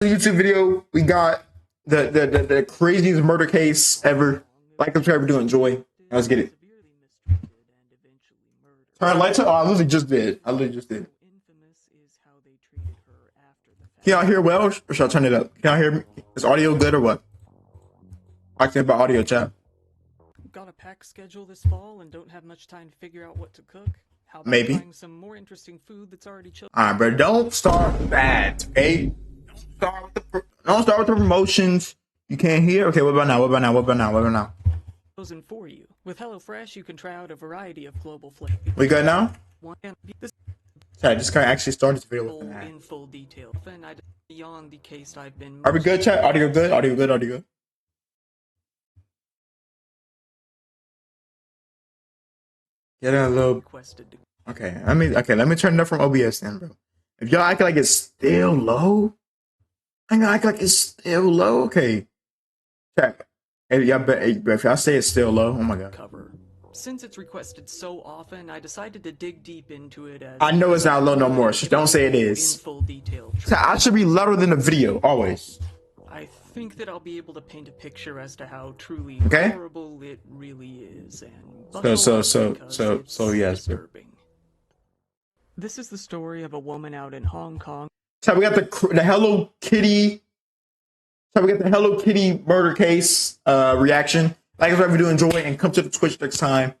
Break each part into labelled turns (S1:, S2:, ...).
S1: YouTube video. We got the craziest murder case ever. Like, subscribe, do enjoy. Let's get it. Turn lights on. Oh, I literally just did. Can y'all hear well, or should I turn it up? Can y'all hear me? Is audio good or what? I can about audio, chat.
S2: Got a packed schedule this fall and don't have much time to figure out what to cook? How about
S1: Maybe.
S2: trying some more interesting food that's already chilled?
S1: Alright, bro. Don't start with that, okay? Don't start with the promotions. You can't hear? Okay, what about now?
S2: Chosen for you. With HelloFresh, you can try out a variety of global flavors.
S1: We good now?
S2: This
S1: Chat, just kind of actually started the video with that.
S2: in full detail. And beyond the case I've been.
S1: Are we good, chat? Audio good? Audio good? Get a little. Okay, let me turn it up from OBS then, bro. If y'all act like it's still low, I'm gonna act like it's still low. Okay, chat. Hey, if y'all say it's still low, oh my god.
S2: Cover. Since it's requested so often, I decided to dig deep into it as
S1: I know it's not low no more. So don't say it is.
S2: In full detail.
S1: Chat, I should be louder than the video always.
S2: I think that I'll be able to paint a picture as to how truly horrible it really is, and
S1: so yes.
S2: Disturbing. This is the story of a woman out in Hong Kong.
S1: So we got the Hello Kitty. So we got the Hello Kitty murder case reaction. Like, if you do enjoy, and come to the Twitch next time.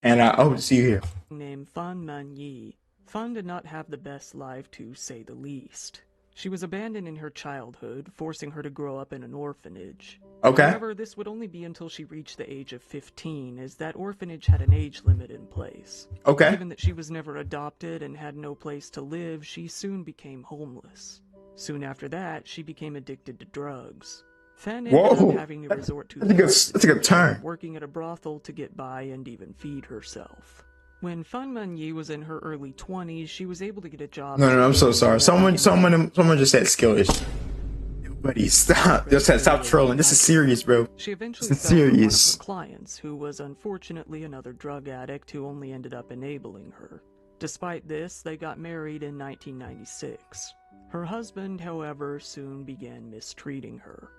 S1: And I hope to see you here.
S2: Named Fan Man Yi. Fan did not have the best life, to say the least. She was abandoned in her childhood, forcing her to grow up in an orphanage.
S1: Okay.
S2: However, this would only be until she reached the age of 15, as that orphanage had an age limit in place.
S1: Okay.
S2: Given that she was never adopted and had no place to live, she soon became homeless. Soon after that, she became addicted to drugs. Fan ended up having to resort to
S1: that's a good turn.
S2: Working at a brothel to get by and even feed herself. When Fan Man Yi was in her early 20s, she was able to get a job.
S1: No, I'm so sorry. Someone just said skill issue. Buddy, stop. Just said stop trolling. This is serious, bro.
S2: She eventually
S1: this is
S2: found one of
S1: serious.
S2: her clients, who was unfortunately another drug addict who only ended up enabling her. Despite this, they got married in 1996. Her husband, however, soon began mistreating her.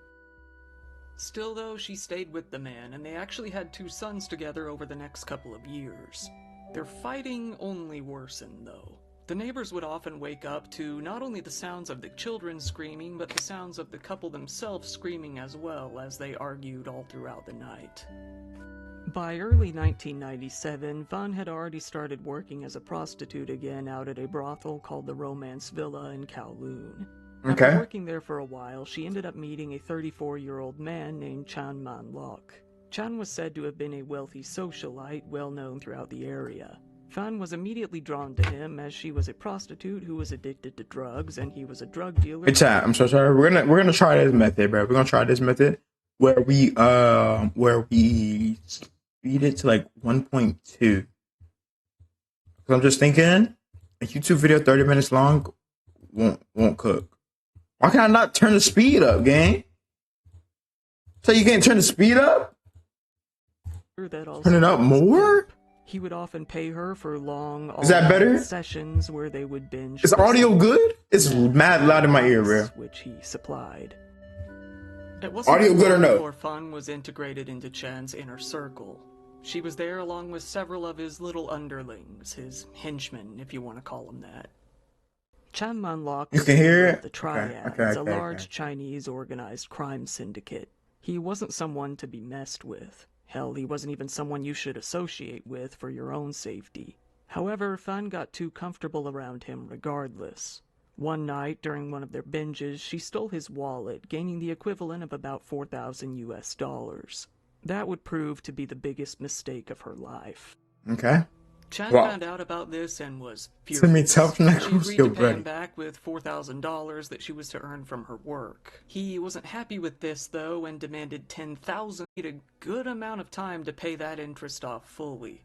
S2: Still though, she stayed with the man, and they actually had 2 sons together over the next couple of years. Their fighting only worsened though. The neighbors would often wake up to not only the sounds of the children screaming, but the sounds of the couple themselves screaming as well, as they argued all throughout the night. By early 1997, Fan had already started working as a prostitute again out at a brothel called the Romance Villa in Kowloon.
S1: Okay.
S2: After working there for a while, she ended up meeting a 34-year-old man named Chan Man Lok. Chan was said to have been a wealthy socialite well known throughout the area. Fan was immediately drawn to him, as she was a prostitute who was addicted to drugs, and he was a drug dealer.
S1: Hey, chat, I'm so sorry. We're gonna try this method, bro. We're gonna try this method where we speed it to like 1.2. Because I'm just thinking a YouTube video 30 minutes long won't cook. Why can't I not turn the speed up, gang? So you can't turn the speed up? Turn it up more?
S2: He would often pay her for long sessions where they would binge.
S1: Is audio good? It's mad loud in my ear, bro.
S2: Which he supplied.
S1: Audio good or no?
S2: Before Fan was integrated into Chan's inner circle. She was there along with several of his little underlings, his henchmen, if you want to call them that. Chan Man Lok was the Triads, a large Chinese organized crime syndicate. He wasn't someone to be messed with. Hell, he wasn't even someone you should associate with for your own safety. However, Fan got too comfortable around him regardless. One night, during one of their binges, she stole his wallet, gaining the equivalent of about $4,000. That would prove to be the biggest mistake of her life.
S1: Okay.
S2: Chan found out about this and was furious. She agreed to pay him back with $4,000 that she was to earn from her work. He wasn't happy with this, though, and demanded $10,000. He had a good amount of time to pay that interest off fully.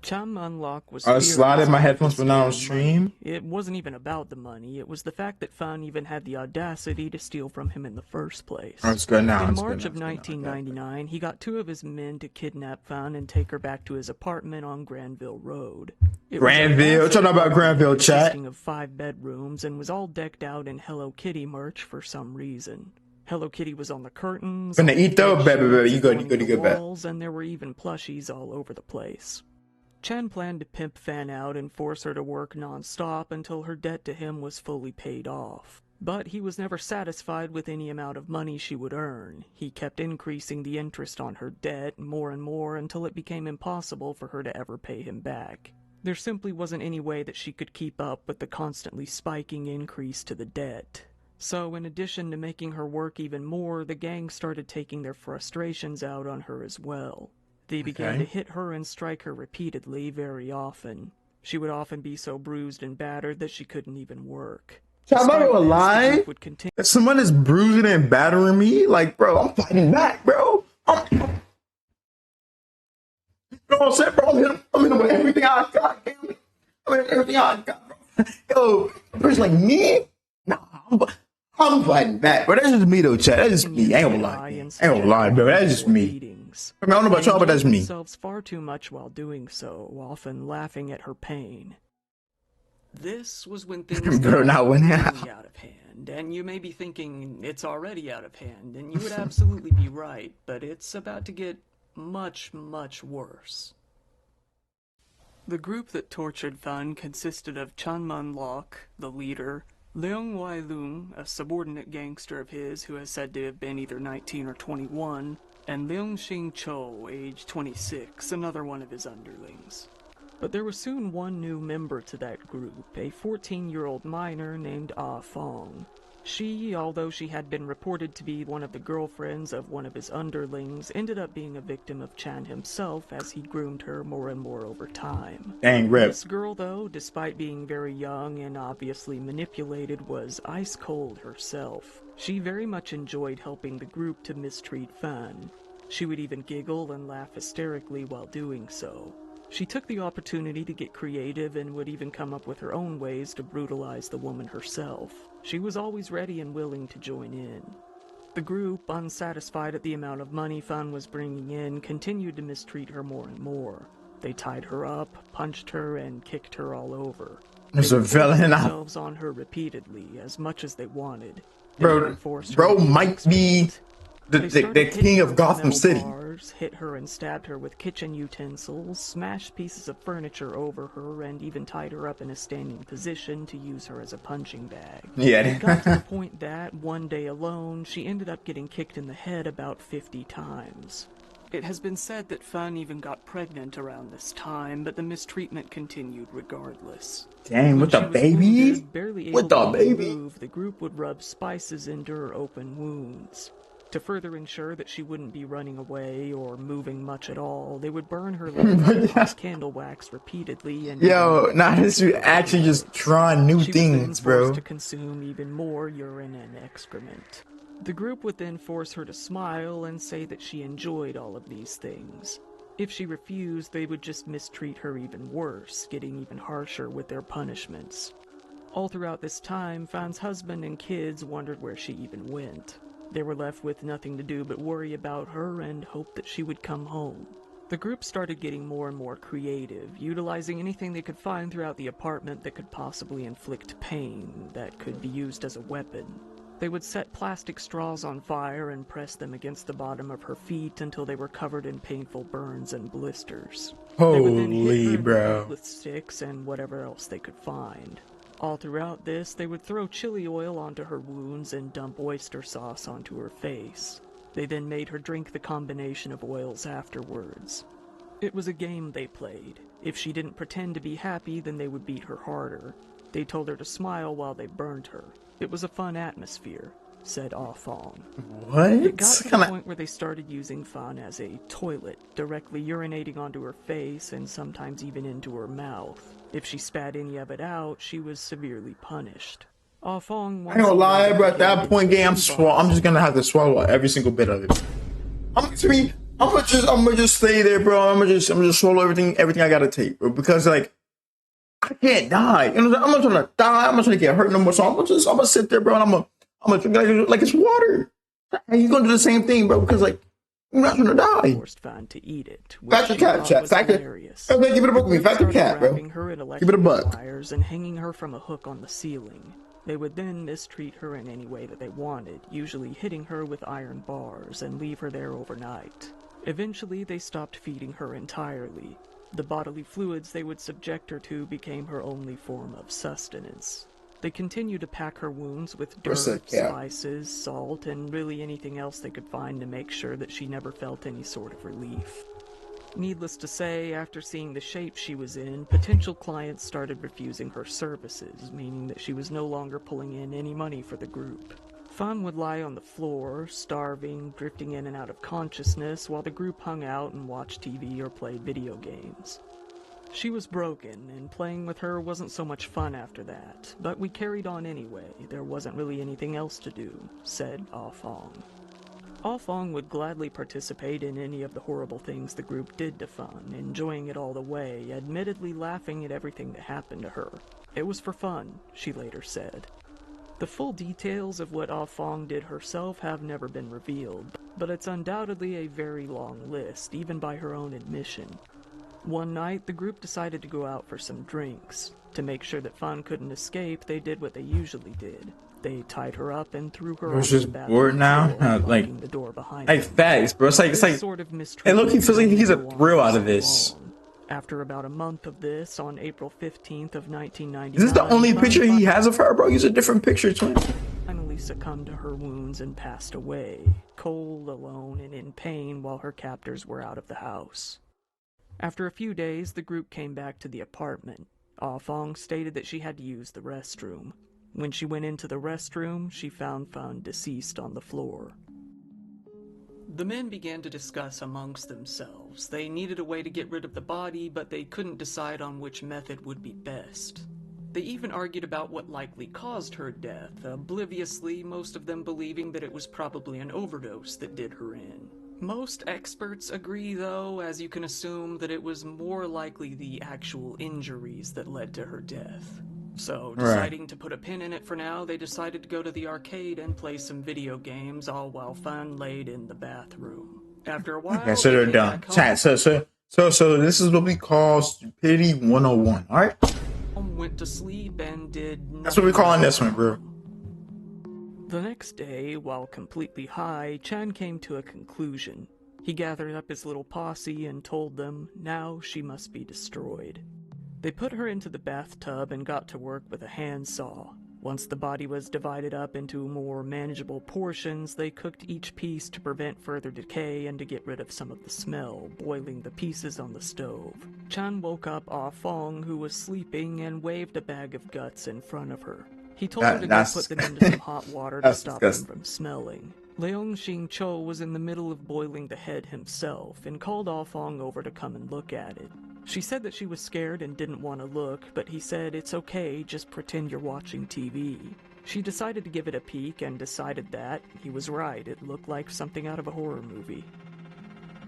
S2: Chum Unlock was
S1: I slotted
S2: furious
S1: my
S2: about
S1: headphones
S2: this
S1: for now on
S2: damn
S1: stream.
S2: money. It wasn't even about the money. It was the fact that Fan even had the audacity to steal from him in the first place.
S1: Oh, it's good now.
S2: In
S1: It's good
S2: March
S1: now.
S2: of
S1: It's good now. Okay.
S2: 1999, he got 2 of his men to kidnap Fan and take her back to his apartment on Granville Road. It was a
S1: Granville.
S2: massive
S1: Talking about
S2: apartment
S1: Granville, chat.
S2: consisting of 5 bedrooms and was all decked out in Hello Kitty merch for some reason. Hello Kitty was on the curtains,
S1: Finna
S2: on the
S1: eat though,
S2: bed
S1: baby.
S2: sheets,
S1: You good,
S2: adorning the
S1: bet.
S2: walls, and there were even plushies all over the place. Chen planned to pimp Fan out and force her to work non-stop until her debt to him was fully paid off. But he was never satisfied with any amount of money she would earn. He kept increasing the interest on her debt more and more until it became impossible for her to ever pay him back. There simply wasn't any way that she could keep up with the constantly spiking increase to the debt. So in addition to making her work even more, the gang started taking their frustrations out on her as well. They began to hit her and strike her repeatedly, very often. She would often be so bruised and battered that she couldn't even work.
S1: I'm not gonna lie. If someone is bruising and battering me, like, bro, I'm fighting back, bro. You know what I'm saying, bro? I'm hitting with everything I got. I'm hitting everything I got, bro. Yo, a person like me? Nah, I'm fighting back, bro. That's just me, though, chat. That's just me. I ain't gonna lie, bro. That's just me. I mean, I don't know about y'all, but that's me.
S2: Themselves far too much while doing so, often laughing at her pain. This was when things got really out of hand, and you may be thinking it's already out of hand, and you would absolutely be right, but it's about to get much, much worse. The group that tortured Fan consisted of Chan Man Lok, the leader, Leung Wai Lung, a subordinate gangster of his who is said to have been either 19 or 21, and Leung Xing Cho, age 26, another one of his underlings. But there was soon one new member to that group, a 14-year-old minor named Ah Fong. She, although she had been reported to be one of the girlfriends of one of his underlings, ended up being a victim of Chan himself as he groomed her more and more over time.
S1: Dang, rip.
S2: This girl, though, despite being very young and obviously manipulated, was ice cold herself. She very much enjoyed helping the group to mistreat Fan. She would even giggle and laugh hysterically while doing so. She took the opportunity to get creative and would even come up with her own ways to brutalize the woman herself. She was always ready and willing to join in. The group, unsatisfied at the amount of money Fan was bringing in, continued to mistreat her more and more. They tied her up, punched her, and kicked her all over.
S1: There's a villain
S2: themselves on her repeatedly, as much as they wanted.
S1: Bro might be the king of Gotham City.
S2: Hit her and stabbed her with kitchen utensils, smashed pieces of furniture over her, and even tied her up in a standing position to use her as a punching bag.
S1: Yeah.
S2: It got to the point that, one day alone, she ended up getting kicked in the head about 50 times. It has been said that Fan even got pregnant around this time, but the mistreatment continued regardless.
S1: Dang, with the baby?
S2: Wounded, barely able to move, the group would rub spices into her open wounds. To further ensure that she wouldn't be running away or moving much at all, they would burn her with candle wax repeatedly. And
S1: this is actually just trying new things, bro.
S2: She was then forced to consume even more urine and excrement. The group would then force her to smile and say that she enjoyed all of these things. If she refused, they would just mistreat her even worse, getting even harsher with their punishments. All throughout this time, Fan's husband and kids wondered where she even went. They were left with nothing to do but worry about her and hope that she would come home. The group started getting more and more creative, utilizing anything they could find throughout the apartment that could possibly inflict pain, that could be used as a weapon. They would set plastic straws on fire and press them against the bottom of her feet until they were covered in painful burns and blisters. They would then hit her with sticks and whatever else they could find. All throughout this, they would throw chili oil onto her wounds and dump oyster sauce onto her face. They then made her drink the combination of oils afterwards. It was a game they played. If she didn't pretend to be happy, then they would beat her harder. They told her to smile while they burned her. It was a fun atmosphere, said Ah Fong.
S1: What?
S2: It got to the point where they started using Fan as a toilet, directly urinating onto her face and sometimes even into her mouth. If she spat any of it out, she was severely punished. Ah Fong
S1: I ain't gonna lie, bro. At that point, game, I'm just gonna have to swallow every single bit of it. I'm gonna just stay there, bro. I'm gonna just swallow everything I gotta take, bro. Because like, I can't die. You know, I'm not trying to die. I'm not trying to get hurt no more. So I'm gonna sit there, bro. And I'm gonna drink like it's water. And you're gonna do the same thing, bro. Because like, you're not trying to die.
S2: Forced Fan to eat it,
S1: Factor cat, chat. Factor. Okay, give it a book with me. Factor cat, bro. Give it a buck.
S2: Wires and hanging her from a hook on the ceiling. They would then mistreat her in any way that they wanted, usually hitting her with iron bars and leave her there overnight. Eventually, they stopped feeding her entirely. The bodily fluids they would subject her to became her only form of sustenance. They continued to pack her wounds with dirt, spices, salt, and really anything else they could find to make sure that she never felt any sort of relief. Needless to say, after seeing the shape she was in, potential clients started refusing her services, meaning that she was no longer pulling in any money for the group. Fan would lie on the floor, starving, drifting in and out of consciousness, while the group hung out and watched TV or played video games. She was broken, and playing with her wasn't so much fun after that, but we carried on anyway. There wasn't really anything else to do, said Ah Fong. Ah Fong would gladly participate in any of the horrible things the group did to Fan, enjoying it all the way, admittedly laughing at everything that happened to her. It was for fun, she later said. The full details of what Ah Fong did herself have never been revealed, but it's undoubtedly a very long list, even by her own admission. One night, the group decided to go out for some drinks. To make sure that Fan couldn't escape, they did what they usually did. They tied her up and threw her off the bathroom floor, locking the door behind them.
S1: Facts, bro. It's like,
S2: sort of
S1: hey, look, he feels like he's a thrill out of this.
S2: After about a month of this, on April 15th of 1999...
S1: Is this the only picture he has of her, bro? Use a different picture, twin.
S2: Finally succumbed to her wounds and passed away, cold, alone, and in pain while her captors were out of the house. After a few days, the group came back to the apartment. Ah Fong stated that she had to use the restroom. When she went into the restroom, she found Fan deceased on the floor. The men began to discuss amongst themselves. They needed a way to get rid of the body, but they couldn't decide on which method would be best. They even argued about what likely caused her death, obliviously most of them believing that it was probably an overdose that did her in. Most experts agree, though, as you can assume, that it was more likely the actual injuries that led to her death. So, deciding to put a pin in it for now, they decided to go to the arcade and play some video games, all while Fan laid in the bathroom. After a while,
S1: so they're done. So this is what we call stupidity 101, alright?
S2: Went to sleep and did nothing.
S1: That's what we're calling this one, bro.
S2: The next day, while completely high, Chan came to a conclusion. He gathered up his little posse and told them, now she must be destroyed. They put her into the bathtub and got to work with a handsaw. Once the body was divided up into more manageable portions, they cooked each piece to prevent further decay and to get rid of some of the smell, boiling the pieces on the stove. Chan woke up Ah Fong, who was sleeping, and waved a bag of guts in front of her. He told her to go put them into some hot water to stop them from smelling. Leong Xing Cho was in the middle of boiling the head himself, and called Ah Fong over to come and look at it. She said that she was scared and didn't want to look, but he said, it's okay, just pretend you're watching TV. She decided to give it a peek and decided that he was right. It looked like something out of a horror movie.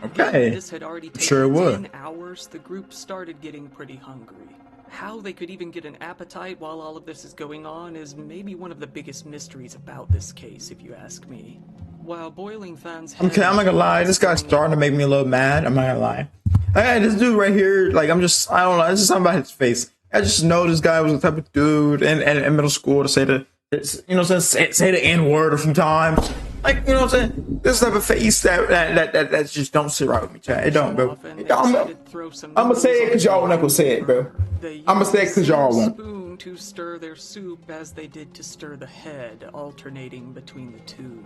S1: Okay.
S2: This had already taken 10 hours. The group started getting pretty hungry. How they could even get an appetite while all of this is going on is maybe one of the biggest mysteries about this case, if you ask me. While boiling Fan's head...
S1: Okay, I'm not gonna lie, this guy's starting to make me a little mad. I'm not gonna lie. Hey, this dude right here, like, I don't know, it's just something about his face. I just know this guy was the type of dude in middle school to say the, you know what I'm saying, say the N-word a few times. Like, you know what I'm saying? This type of face that just don't sit right with me, Chad. It don't, bro. I'm gonna say it because y'all not gonna say it, bro. I'm gonna say it because y'all won't.
S2: Spoon to stir their soup as they did to stir the head, alternating between the two.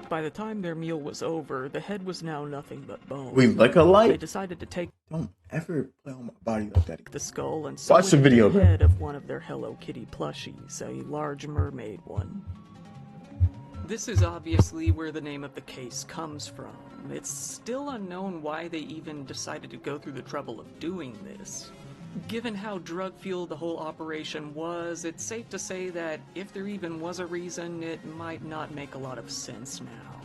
S2: By the time their meal was over, the head was now nothing but bone.
S1: We like a light.
S2: They decided to take...
S1: Don't ever play on my body like that.
S2: ...the skull and
S1: watch the video.
S2: The head of one of their Hello Kitty plushies, a large mermaid one. This is obviously where the name of the case comes from. It's still unknown why they even decided to go through the trouble of doing this. Given how drug-fueled the whole operation was, it's safe to say that if there even was a reason, it might not make a lot of sense now.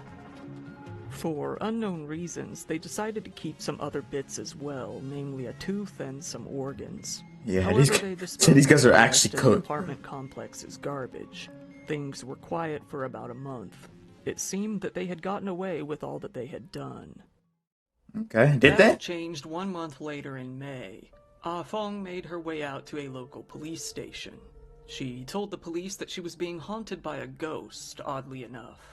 S2: For unknown reasons, they decided to keep some other bits as well, namely a tooth and some organs.
S1: Yeah,
S2: However, they
S1: these guys
S2: disposed of
S1: are
S2: the
S1: actually
S2: rest in the
S1: cooked.
S2: apartment complex as garbage. Things were quiet for about a month. It seemed that they had gotten away with all that they had done.
S1: Okay, did
S2: That
S1: they?
S2: all changed 1 month later in May. Ah Fong made her way out to a local police station. She told the police that she was being haunted by a ghost, oddly enough.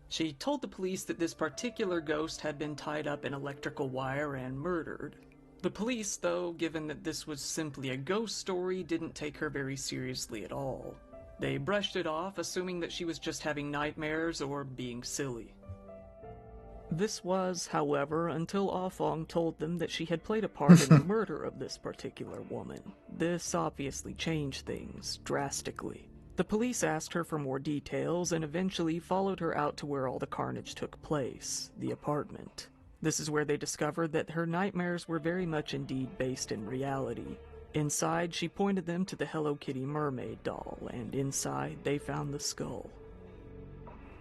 S2: She told the police that this particular ghost had been tied up in electrical wire and murdered. The police, though, given that this was simply a ghost story, didn't take her very seriously at all. They brushed it off, assuming that she was just having nightmares or being silly. This was, however, until Ah Fong told them that she had played a part in the murder of this particular woman. This obviously changed things, drastically. The police asked her for more details and eventually followed her out to where all the carnage took place, the apartment. This is where they discovered that her nightmares were very much indeed based in reality. Inside, she pointed them to the Hello Kitty mermaid doll, and inside they found the skull.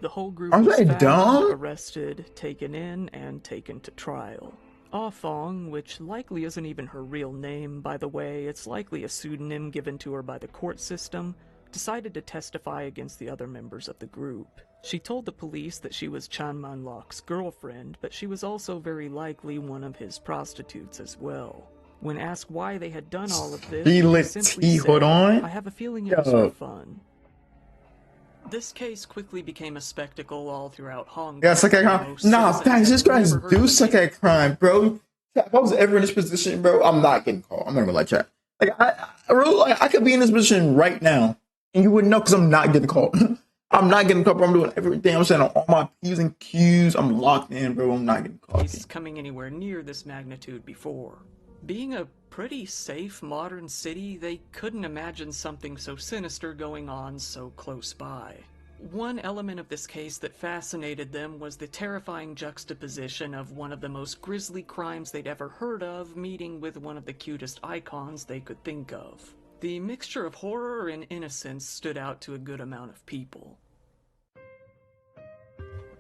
S2: The whole group
S1: Aren't
S2: was
S1: they
S2: found,
S1: dumb?
S2: arrested, taken in, and taken to trial. Ah Fong, which likely isn't even her real name, by the way, it's likely a pseudonym given to her by the court system, decided to testify against the other members of the group. She told the police that she was Chan Man Lok's girlfriend, but she was also very likely one of his prostitutes as well. When asked why they had done all of this, she simply said,
S1: hold on.
S2: "I have a feeling it was for
S1: Yo.
S2: fun." This case quickly became a spectacle all throughout Hong Kong.
S1: Yeah, suck at crime. Nah, facts. These guys do suck at crime, bro. If I was ever in this position, bro, I'm not getting caught. I'm not gonna lie, chat. Like I could be in this position right now, and you wouldn't know because I'm not getting caught. I'm not getting caught, bro. I'm doing everything. I'm saying on all my P's and Q's. I'm locked in, bro. I'm not getting caught.
S2: Cases coming anywhere near this magnitude before. Being a pretty safe modern city, they couldn't imagine something so sinister going on so close by. One element of this case that fascinated them was the terrifying juxtaposition of one of the most grisly crimes they'd ever heard of meeting with one of the cutest icons they could think of. The mixture of horror and innocence stood out to a good amount of people.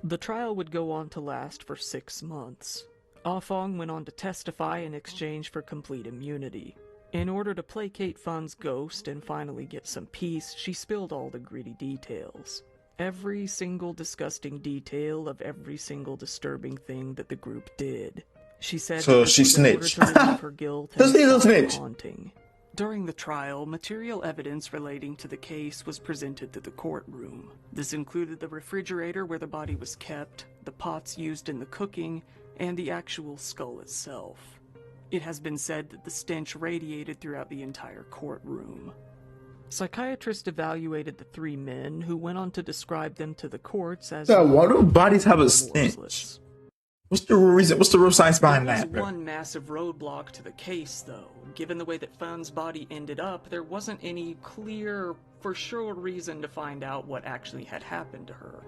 S2: The trial would go on to last for 6 months. Ah Fong went on to testify in exchange for complete immunity. In order to placate Fun's ghost and finally get some peace, she spilled all the gritty details. Every single disgusting detail of every single disturbing thing that the group did. She said
S1: So
S2: that this
S1: she
S2: was in order
S1: snitched.
S2: to relieve her guilt and stop the haunting. During the trial, material evidence relating to the case was presented to the courtroom. This included the refrigerator where the body was kept, the pots used in the cooking, and the actual skull itself. It has been said that the stench radiated throughout the entire courtroom. Psychiatrists evaluated the 3 men, who went on to describe them to the courts as
S1: why do bodies have a stench?
S2: remorseless.
S1: What's the reason? What's the real science behind
S2: There was
S1: that, bro?
S2: one massive roadblock to the case, though. Given the way that Fun's body ended up, there wasn't any clear, for sure reason to find out what actually had happened to her.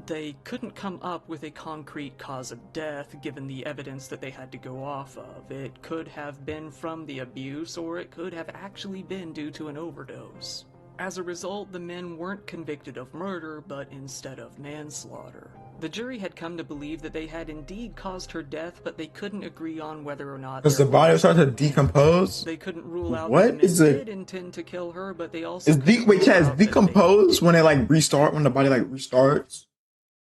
S2: They couldn't come up with a concrete cause of death given the evidence that they had to go off of. It could have been from the abuse, or it could have actually been due to an overdose. As a result, the men weren't convicted of murder, but instead of manslaughter. The jury had come to believe that they had indeed caused her death, but they couldn't agree on whether or not
S1: Does the body start to decompose?
S2: They couldn't rule out
S1: What
S2: that the
S1: is
S2: men
S1: it?
S2: did intend to kill her, but they also
S1: Is decompose when it like restart, when the body like restarts? Is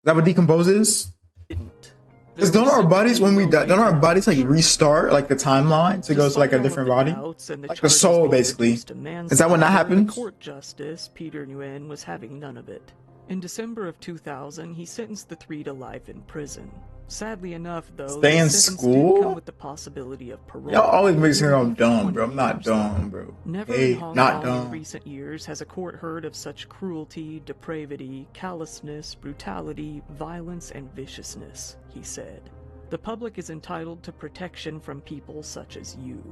S1: that what decomposes?
S2: didn't.
S1: Because don't our bodies, when we die, don't our bodies like restart like the timeline to go to like a different body? Like the soul, basically. Is that when that happens?
S2: Court Justice Peter Nguyen was having none of it. In December of 2000, he sentenced the 3 to life in prison. Sadly enough, though,
S1: Stay in
S2: the sentence
S1: school?
S2: did come with the possibility of parole.
S1: Y'all always make me think I'm dumb, bro. I'm not dumb, bro.
S2: Never
S1: Hey,
S2: in Hong
S1: not
S2: Kong in
S1: dumb.
S2: recent years has a court heard of such cruelty, depravity, callousness, brutality, violence, and viciousness, he said. The public is entitled to protection from people such as you.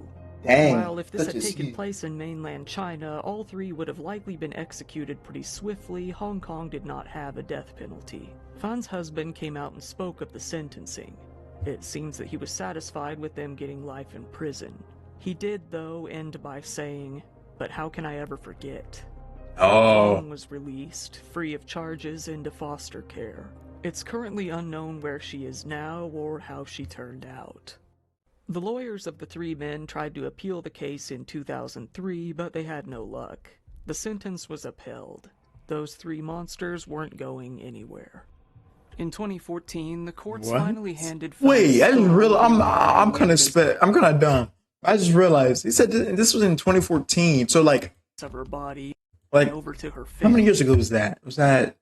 S1: Dang.
S2: While if this
S1: such
S2: had
S1: as
S2: taken
S1: you.
S2: place in mainland China, all 3 would have likely been executed pretty swiftly. Hong Kong did not have a death penalty. Fan's husband came out and spoke of the sentencing. It seems that he was satisfied with them getting life in prison. He did, though, end by saying, "But how can I ever forget?"
S1: Oh.
S2: Fong was released, free of charges, into foster care. It's currently unknown where she is now or how she turned out. The lawyers of the three men tried to appeal the case in 2003, but they had no luck. The sentence was upheld. Those three monsters weren't going anywhere. In 2014, the courts finally handed.
S1: Wait, I didn't realize. I'm kind of dumb. I just realized he said this was in 2014. So like,
S2: of her body,
S1: like
S2: over to her face.
S1: How many years ago was that? Was that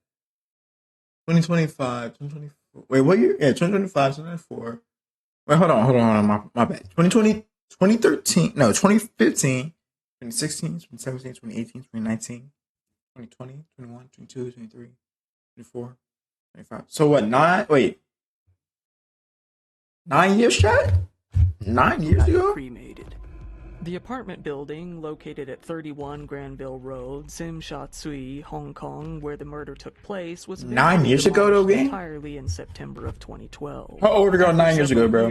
S1: 2025? 2024? Wait, what year? Yeah, 2025, 2024. Wait, hold on. My bad. 2020, 2013. No, 2015, 2016, 2017, 2018, 2019, 2020, 21, 22, 23, 24. 25. So what? 9 years, Chad? 9 years ago?
S2: Cremated. The apartment building, located at 31 Granville Road, Tsim Hong Kong, where the murder took place, was
S1: 9 years ago, though, gang?
S2: Entirely in September of 2012.
S1: How old were you 9 years ago, bro?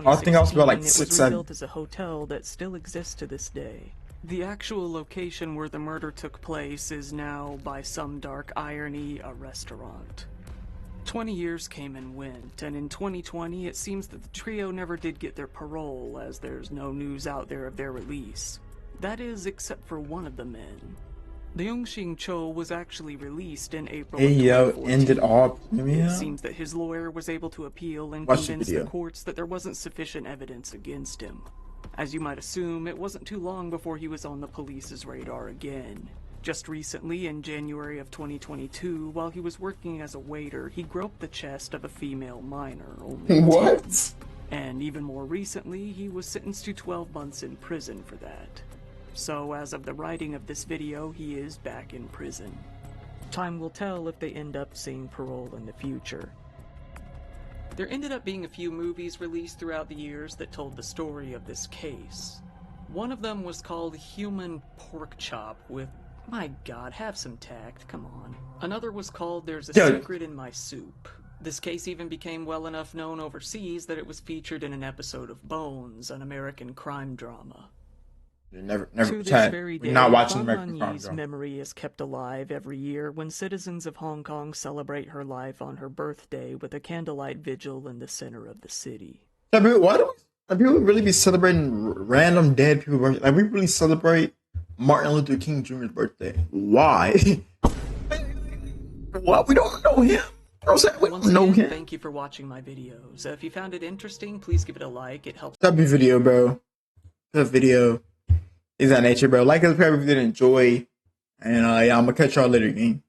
S2: I
S1: think I was about like 6,
S2: it was
S1: 7.
S2: rebuilt as a hotel that still exists to this day. The actual location where the murder took place is now, by some dark irony, a restaurant. 20 years came and went, and in 2020 it seems that the trio never did get their parole, as there's no news out there of their release. That is, except for one of the men. The Yongxing Cho was actually released in April of 2014.
S1: Ended all.
S2: It seems that his lawyer was able to appeal and convince the courts that there wasn't sufficient evidence against him. As you might assume, it wasn't too long before he was on the police's radar again. Just recently, in January of 2022, while he was working as a waiter, he groped the chest of a female minor.
S1: What?
S2: And even more recently, he was sentenced to 12 months in prison for that. So, as of the writing of this video, he is back in prison. Time will tell if they end up seeing parole in the future. There ended up being a few movies released throughout the years that told the story of this case. One of them was called Human Pork Chop with... My God, have some tact, come on. Another was called There's a Secret in My Soup. This case even became well enough known overseas that it was featured in an episode of Bones, an American crime drama.
S1: Never,
S2: to this very day,
S1: not watching American crime
S2: Yi's memory is kept alive every year when citizens of Hong Kong celebrate her life on her birthday with a candlelight vigil in the center of the city.
S1: Why do people really be celebrating random dead people? Like, we really celebrate Martin Luther King Jr.'s birthday. Why? What? We don't know him.
S2: Once again, thank you for watching my videos. If you found it interesting, please give it a like. It helps.
S1: That'd be video, bro. That video. Is that nature, bro? Like us, if you did enjoy. And yeah, I'm gonna catch y'all later, gang.